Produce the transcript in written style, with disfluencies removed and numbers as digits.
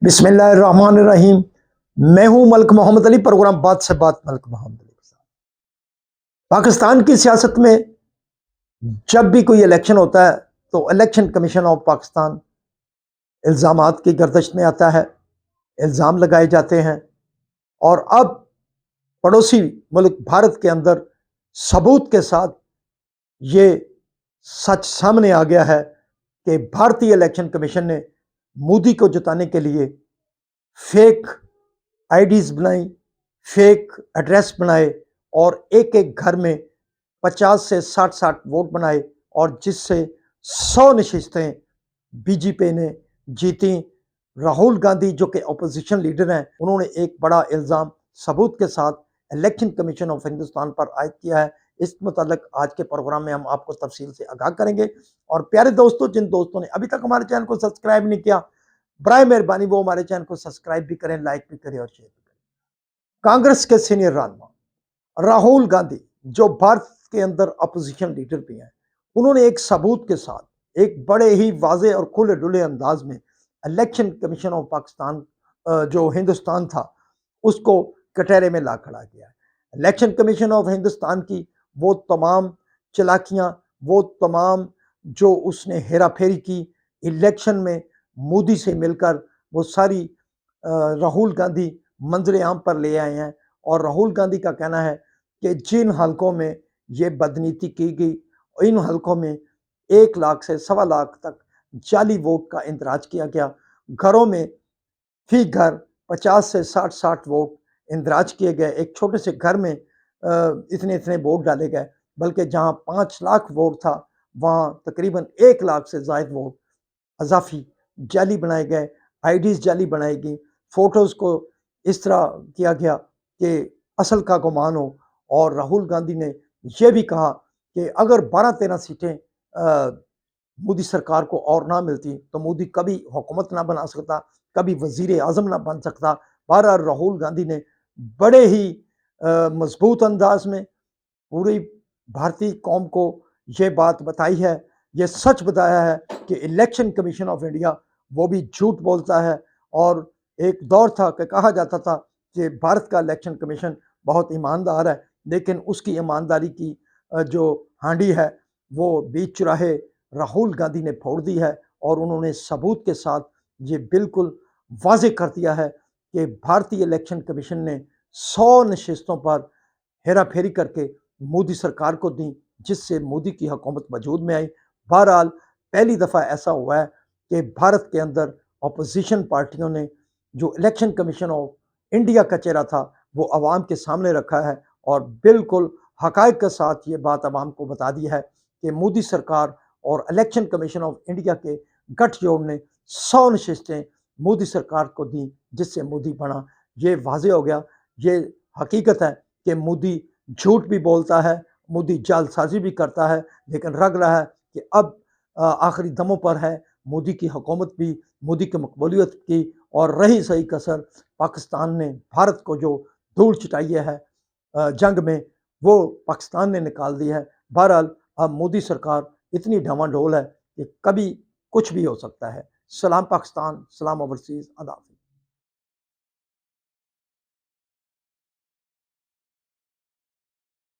बिस्मिल्लाहिर्रहमानिर्रहीम। मैं हूं मलिक मोहम्मद अली। प्रोग्राम बात से बात मलिक मोहम्मद अली के साथ। पाकिस्तान की सियासत में जब भी कोई इलेक्शन होता है तो इलेक्शन कमीशन ऑफ पाकिस्तान इल्ज़ामात की गर्दिश में आता है, इल्ज़ाम लगाए जाते हैं। और अब पड़ोसी मुल्क भारत के अंदर सबूत के साथ ये सच सामने आ गया है कि भारतीय इलेक्शन कमीशन ने मोदी को जिताने के लिए फेक आईडीज़ बनाई, फेक एड्रेस बनाए और एक एक घर में 50 से 60 वोट बनाए और जिससे 100 नशिस्तें बीजेपी ने जीती। राहुल गांधी जो कि अपोजिशन लीडर हैं, उन्होंने एक बड़ा इल्ज़ाम सबूत के साथ इलेक्शन कमीशन ऑफ हिंदुस्तान पर आयद किया है। इस मुतालिक आज के प्रोग्राम में हम आपको तफसील से आगाह करेंगे। और प्यारे दोस्तों, जिन दोस्तों ने अभी तक हमारे चैनल को सब्सक्राइब नहीं किया, बराए मेहरबानी वो हमारे चैनल को सब्सक्राइब भी करें, लाइक भी करें और शेयर भी करें। कांग्रेस के सीनियर रहनुमा राहुल गांधी, जो भारत के अंदर अपोजिशन लीडर भी हैं, उन्होंने एक सबूत के साथ एक बड़े ही वाजे और खुले डुले अंदाज में इलेक्शन कमीशन ऑफ पाकिस्तान जो हिंदुस्तान था उसको कटहरे में ला खड़ा किया है। इलेक्शन कमीशन ऑफ हिंदुस्तान की वो तमाम चलाकियां, वो तमाम जो उसने हेरा फेरी की इलेक्शन में मोदी से मिलकर, वो सारी राहुल गांधी मंजर आम पर ले आए हैं। और राहुल गांधी का कहना है कि जिन हलकों में ये बदनीति की गई, इन हलकों में 1 लाख से 1.25 लाख तक जाली वोट का इंदराज किया गया। घरों में फी घर 50 से 60 वोट इंदराज किए गए। एक छोटे से घर में इतने इतने वोट डाले गए, बल्कि जहां 5 लाख वोट था वहां तकरीबन 1 लाख से ज़ायद वोट अजाफी जाली बनाए गए, आईडीज़ जाली बनाई गई, फोटोज़ को इस तरह किया गया कि असल का गुमान हो। और राहुल गांधी ने यह भी कहा कि अगर 12-13 सीटें मोदी सरकार को और ना मिलती तो मोदी कभी हुकूमत ना बना सकता, कभी वजीर आज़म ना बन सकता। बहरहाल राहुल गांधी ने बड़े ही मजबूत अंदाज में पूरी भारतीय कौम को ये बात बताई है, ये सच बताया है कि इलेक्शन कमीशन ऑफ इंडिया वो भी झूठ बोलता है। और एक दौर था कि कहा जाता था कि भारत का इलेक्शन कमीशन बहुत ईमानदार है, लेकिन उसकी ईमानदारी की जो हांडी है वो बीच चौराहे राहुल गांधी ने फोड़ दी है। और उन्होंने सबूत के साथ ये बिल्कुल वाजे कर दिया है कि भारतीय इलेक्शन कमीशन ने 100 नशिस्तों पर हेरा फेरी करके मोदी सरकार को दी, जिससे मोदी की हुकूमत वजूद में आई। बहरहाल पहली दफ़ा ऐसा हुआ है कि भारत के अंदर अपोजिशन पार्टियों ने जो इलेक्शन कमीशन ऑफ इंडिया का चेहरा था वो आवाम के सामने रखा है और बिल्कुल हकायक के साथ ये बात आवाम को बता दी है कि मोदी सरकार और इलेक्शन कमीशन ऑफ इंडिया के गठजोड़ ने 100 नशिस्तें मोदी सरकार को दी, जिससे मोदी बना। ये वाजे हो गया, ये हकीकत है कि मोदी झूठ भी बोलता है, मोदी जालसाजी भी करता है, लेकिन लग रहा है कि अब आखिरी दमों पर है मोदी की हुकूमत भी, मोदी की मकबूलियत की। और रही सही कसर पाकिस्तान ने भारत को जो धूल चिटाई है जंग में, वो पाकिस्तान ने निकाल दी है। बहरहाल अब मोदी सरकार इतनी डामाडोल है कि कभी कुछ भी हो सकता है। सलाम पाकिस्तान, सलाम ओवरसीज़, अल्लाह हाफ़िज़।